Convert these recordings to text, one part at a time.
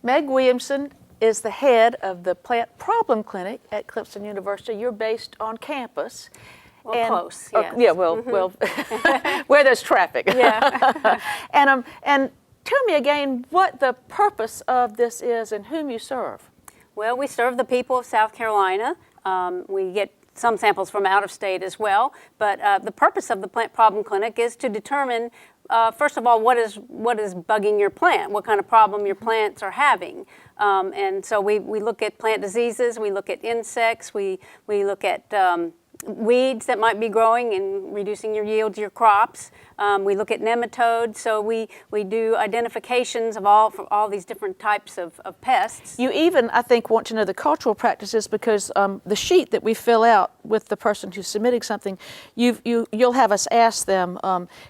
Meg Williamson is the head of the Plant Problem Clinic at Clemson University. You're based on campus. Well, close, yes. Yeah, well, where there's traffic. Yeah. And tell me again what the purpose of this is and whom you serve. Well, we serve the people of South Carolina. We get some samples from out of state as well, but the purpose of the Plant Problem Clinic is to determine, first of all, what is bugging your plant, what kind of problem your plants are having. And so we look at plant diseases, we look at insects, we look at weeds that might be growing and reducing your yields, your crops. We look at nematodes, so we do identifications of all these different types of pests. You even, I think, want to know the cultural practices because the sheet that we fill out with the person who's submitting something, you'll have us ask them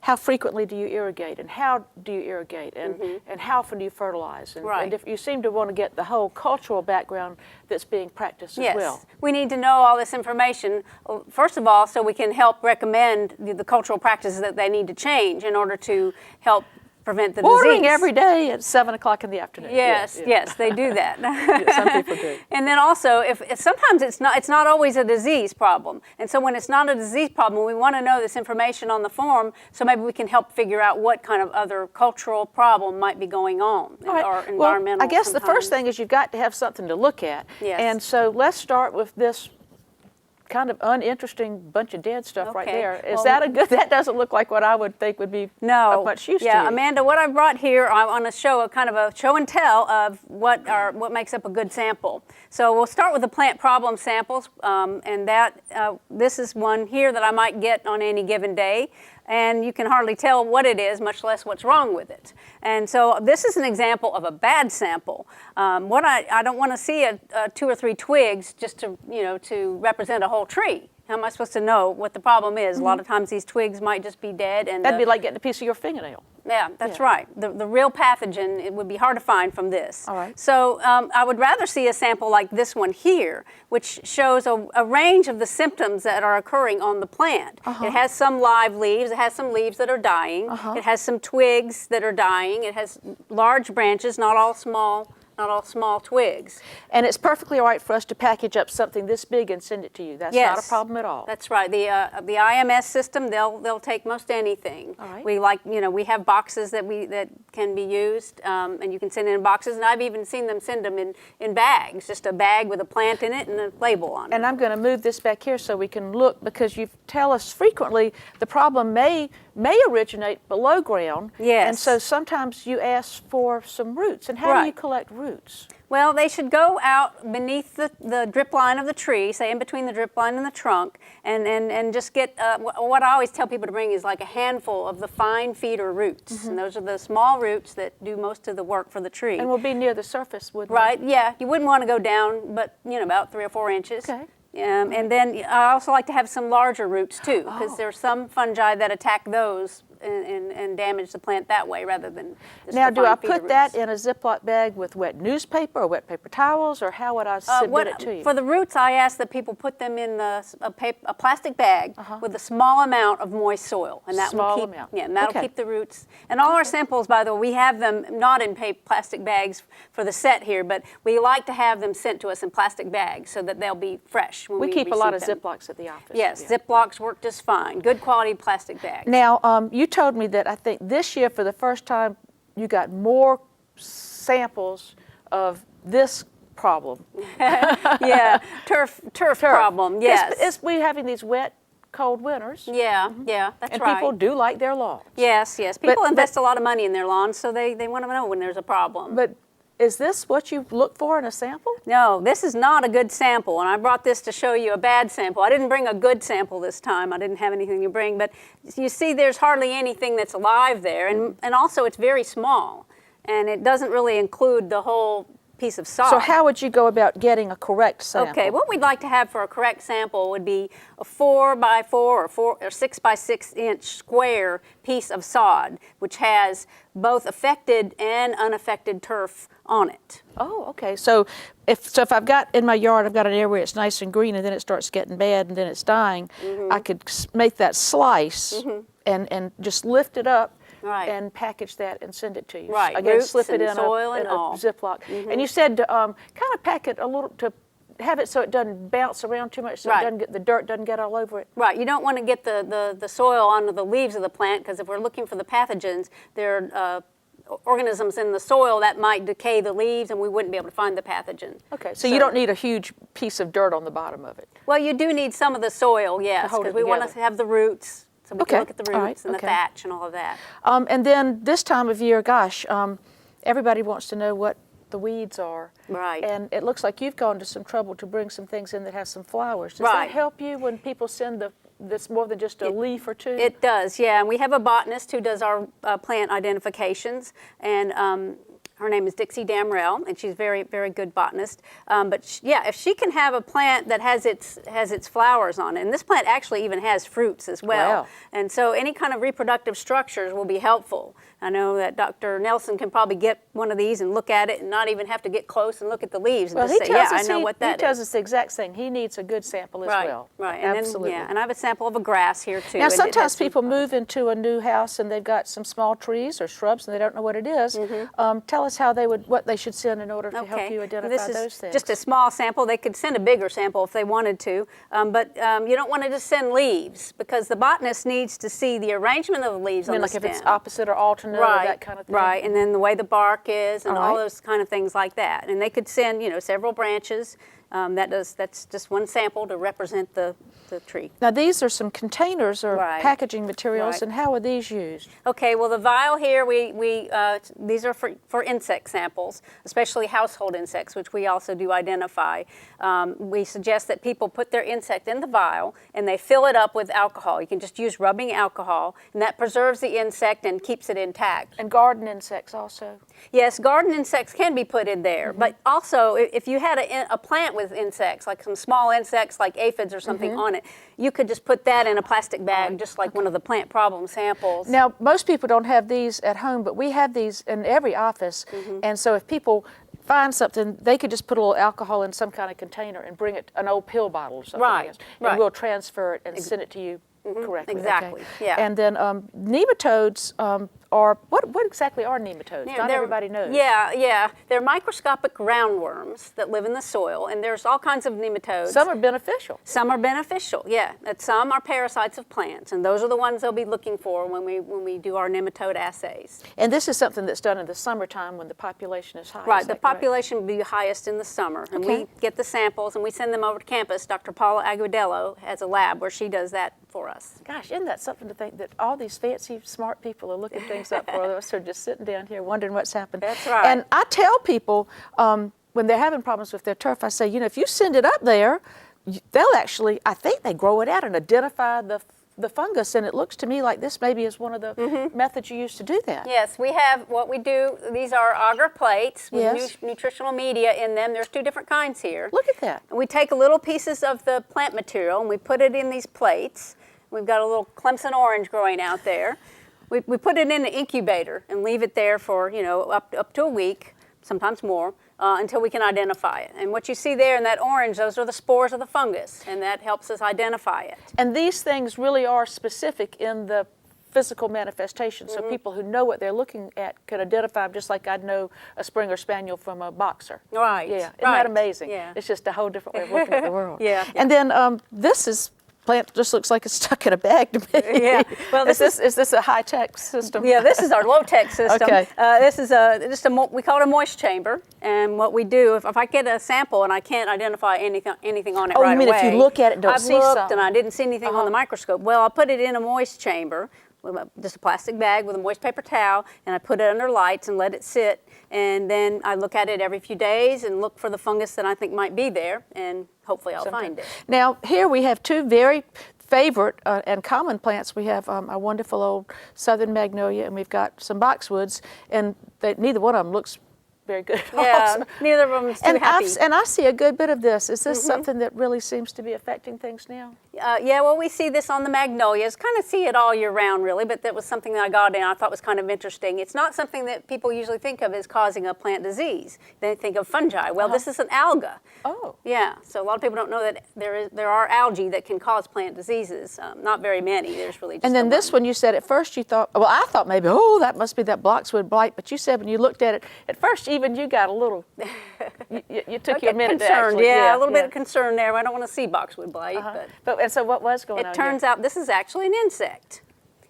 how frequently do you irrigate and how do you irrigate and how often do you fertilize? And, right. And if you seem to want to get the whole cultural background that's being practiced as well. Yes, we need to know all this information, first of all, so we can help recommend the cultural practices that they need to change in order to help prevent the Watering disease. every day at 7 o'clock in the afternoon. Yes, yes, they do that. Yeah, some people do. And then also, if sometimes it's not always a disease problem. And so when it's not a disease problem, we want to know this information on the form so maybe we can help figure out what kind of other cultural problem might be going on or environmental. Well, I guess the sometimes. first thing is you've got to have something to look at. Yes. And so let's start with this kind of uninteresting bunch of dead stuff right there. Is that a good? That doesn't look like what I would think would be much use to you. Amanda, what I brought here on a show, a kind of a show and tell of what makes up a good sample. So we'll start with the plant problem samples, and this is one here that I might get on any given day. And you can hardly tell what it is, much less what's wrong with it. And so this is an example of a bad sample. I don't want to see 2 or 3 twigs just to represent a whole tree. How am I supposed to know what the problem is? A lot of times these twigs might just be dead. And that'd be like getting a piece of your fingernail. Yeah, that's right. The real pathogen, it would be hard to find from this. All right. So I would rather see a sample like this one here, which shows a range of the symptoms that are occurring on the plant. It has some live leaves. It has some leaves that are dying. It has some twigs that are dying. It has large branches, not all small twigs. And it's perfectly all right for us to package up something this big and send it to you. That's not a problem at all. That's right. The IMS system, they'll take most anything. All right. We have boxes that can be used, and you can send in boxes. And I've even seen them send them in bags, just a bag with a plant in it and a label on it. And I'm going to move this back here so we can look, because you tell us frequently the problem may originate below ground. Yes. And so sometimes you ask for some roots. And how do you collect roots? Well, they should go out beneath the drip line of the tree, say in between the drip line and the trunk, and just get, what I always tell people to bring is like a handful of the fine feeder roots. And those are the small roots that do most of the work for the tree. And will be near the surface, wouldn't it? Right, yeah. You wouldn't want to go down, but about 3 or 4 inches. Okay. And then I also like to have some larger roots too, because there are some fungi that attack those and damage the plant that way rather than just Now, the do fine I feeder put that roots. in a Ziploc bag with wet newspaper or wet paper towels, or how would I submit it to you? For the roots, I ask that people put them in a plastic bag with a small amount of moist soil, and that will keep and that'll keep the roots. And all our samples, by the way, we have them not in plastic bags for the set here, but we like to have them sent to us in plastic bags so that they'll be fresh when we keep a lot of receive them. Ziplocs at the office. Yes, Ziplocs work just fine. Good quality plastic bags. Now, you told me that I think this year, for the first time, you got more samples of this problem. Yeah, turf problem. Yes, We're having these wet, cold winters. Yeah, that's and right. people do like their lawns. Yes. People invest a lot of money in their lawns, so they want to know when there's a problem. But is this what you look for in a sample? No, this is not a good sample, and I brought this to show you a bad sample. I didn't bring a good sample this time. I didn't have anything to bring, but you see there's hardly anything that's alive there, and also it's very small, and it doesn't really include the whole piece of sod. So how would you go about getting a correct sample? Okay, what we'd like to have for a correct sample would be a 4 by 4 or 6 by 6 inch square piece of sod, which has both affected and unaffected turf on it. Oh, okay. So if I've got in my yard, I've got an area where it's nice and green, and then it starts getting bad, and then it's dying, I could make that slice and just lift it up Right. and package that and send it to you. Right. Again, Roots slip it and in soil a and all. Ziploc. And you said kind of pack it a little to have it so it doesn't bounce around too much, so Right. it doesn't get, the dirt doesn't get all over it. Right, you don't want to get the soil onto the leaves of the plant, because if we're looking for the pathogens, there are organisms in the soil that might decay the leaves, and we wouldn't be able to find the pathogen. Okay, so you don't need a huge piece of dirt on the bottom of it. Well, you do need some of the soil, yes, hold because it we want to together. have the roots, so we Okay, can look at the all right, roots and okay. the thatch and all of that. And then this time of year, gosh, everybody wants to know what the weeds are. Right. And it looks like you've gone to some trouble to bring some things in that have some flowers. Does Right. that help you when people send this more than just a leaf or two? It does, yeah. And we have a botanist who does our plant identifications, and her name is Dixie Damrell, and she's a very, very good botanist. Yeah, if she can have a plant that has its flowers on it, and this plant actually even has fruits as well. Wow. And so any kind of reproductive structures will be helpful. I know that Dr. Nelson can probably get one of these and look at it and not even have to get close and look at the leaves and Well, just he say, tells yeah, us I know what that he tells is. us the exact thing. He needs a good sample as Right, well. right. And Absolutely. Then, yeah, and I have a sample of a grass here too. Now, and it has sometimes some- people move into a new house and they've got some small trees or shrubs and they don't know what it is. Tell us what they should send in order to help you identify this those is things. just a small sample. They could send a bigger sample if they wanted to, but you don't want to just send leaves, because the botanist needs to see the arrangement of the leaves I mean, on the like stem. if it's opposite or alternate or that kind of thing. Right, and then the way the bark is and All all right. those kind of things like that. And they could send, several branches. That's just one sample to represent the tree. Now, these are some containers or Right. packaging materials, Right. and how are these used? Okay, well, the vial here, these are for insect samples, especially household insects, which we also do identify. We suggest that people put their insect in the vial and they fill it up with alcohol. You can just use rubbing alcohol, and that preserves the insect and keeps it intact. And garden insects also. Yes, garden insects can be put in there, but also if you had a plant with insects, like some small insects like aphids or something on it, you could just put that in a plastic bag, just like one of the plant problem samples. Now, most people don't have these at home, but we have these in every office. And so if people find something, they could just put a little alcohol in some kind of container and bring it, an old pill bottle or something. Right, And right. we'll transfer it and send it to you correctly. exactly, Okay. yeah. And then nematodes are, what exactly are nematodes? Not they're- everybody knows. Yeah. They're microscopic roundworms that live in the soil, and there's all kinds of nematodes. Some are beneficial. Some are beneficial, yeah. And some are parasites of plants, and those are the ones they'll be looking for when we do our nematode assays. And this is something that's done in the summertime when the population is high. Right, is the that correct? population will be highest in the summer, and Okay. we get the samples and we send them over to campus. Dr. Paula Agudello has a lab where she does that for us. Gosh, isn't that something to think that all these fancy, smart people are looking things up for us, are just sitting down here wondering what's happened. That's right. And I tell people when they're having problems with their turf, I say, if you send it up there, they'll actually, I think they grow it out and identify the fungus, and it looks to me like this maybe is one of the methods you use to do that. Yes, we have what we do. These are Auger plates with Yes. nutritional media in them. There's two different kinds here. Look at that. And we take little pieces of the plant material and we put it in these plates. We've got a little Clemson orange growing out there. We put it in an incubator and leave it there for up to a week, sometimes more, until we can identify it. And what you see there in that orange, those are the spores of the fungus, and that helps us identify it. And these things really are specific in the physical manifestation, so people who know what they're looking at can identify them just like I'd know a Springer Spaniel from a boxer. Right. Yeah, isn't right. that amazing? Yeah. It's just a whole different way of looking at the world. Yeah. And then this plant just looks like it's stuck in a bag to me. Yeah. Well, is this a high-tech system? Yeah, this is our low-tech system. Okay. This is we call it a moist chamber. And what we do, if I get a sample and I can't identify anything on it right away. Oh, you mean if you look at it and don't see I've looked something? and I didn't see anything on the microscope. Well, I'll put it in a moist chamber, with just a plastic bag with a moist paper towel, and I put it under lights and let it sit. And then I look at it every few days and look for the fungus that I think might be there, and hopefully I'll find it. Now, here we have two very favorite and common plants. We have a wonderful old southern magnolia, and we've got some boxwoods, and neither one of them looks very good at all. Yeah, neither of them is too happy. And I see a good bit of this. Is this something that really seems to be affecting things now? Yeah, well, we see this on the magnolias. Kind of see it all year round, really, but that was something that I got in I thought was kind of interesting. It's not something that people usually think of as causing a plant disease. They think of fungi. Well, this is an alga. Oh. Yeah, so a lot of people don't know that there are algae that can cause plant diseases. Not very many. There's really just And then the this one, you said at first you thought, well, I thought maybe, oh, that must be that boxwood blight. But you said when you looked at it, at first even you got a little, you took you a minute to concerned. actually, Yeah, a little bit of concern there. I don't want to see boxwood blight, but And so what was going on? it turns out this is actually an insect.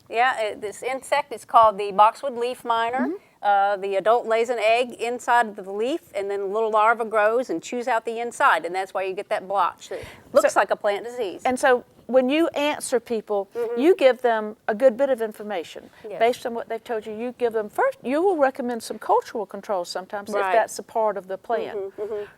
Yeah, this insect is called the boxwood leaf miner. The adult lays an egg inside of the leaf, and then a little larva grows and chews out the inside, and that's why you get that blotch. It looks like a plant disease. And so when you answer people, you give them a good bit of information. Yes. Based on what they've told you, you give them first, you will recommend some cultural controls sometimes if that's a part of the plan.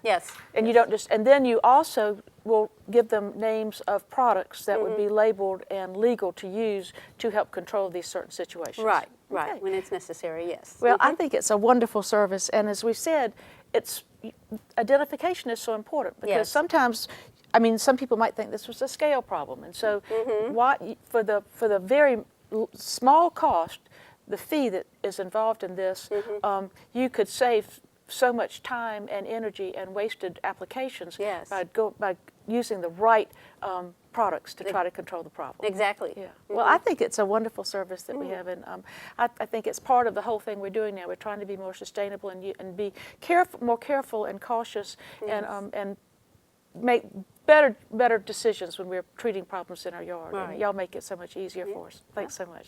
Yes. And you don't just, and then you also will give them names of products that would be labeled and legal to use to help control these certain situations. Right, Okay. when it's necessary, yes. Well, I think it's a wonderful service, and as we said, it's identification is so important because Yes. sometimes, I mean, some people might think this was a scale problem, and so why for the very small cost, the fee that is involved in this, you could save so much time and energy and wasted applications Yes. by using the right products to try to control the problem. Exactly. Yeah. Well, I think it's a wonderful service that we have, and I think it's part of the whole thing we're doing now. We're trying to be more sustainable and be more careful and cautious, and make better decisions when we're treating problems in our yard. Right. And y'all make it so much easier for us. Thanks so much.